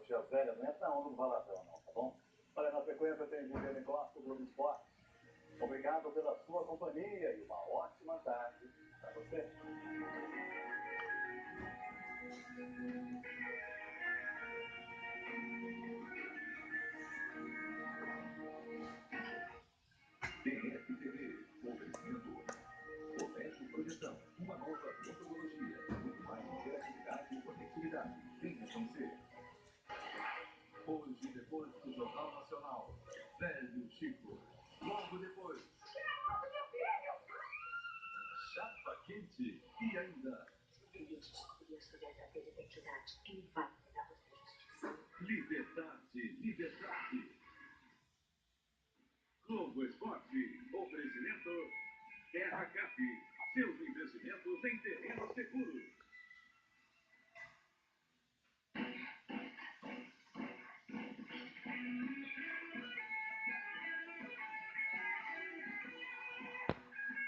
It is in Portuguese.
tias velhas, não entra onda no baladão, não, tá bom? Olha, na sequência tem Juliana Costa, Globo Esporte. Obrigado pela sua companhia e uma ótima tarde para você. DFTV, oferecimento. Colégio Projeção, uma nova metodologia, muito mais interatividade e conectividade. Venha conhecer. Hoje, depois do Jornal Nacional, Velho Chico. Logo depois, Chapa Quente e ainda Ele descobriu sua verdadeira identidade. Ele vai pegar você à justiça. Liberdade, Liberdade. Globo Esporte, oferecimento Terra Cap, seus investimentos em terreno seguro.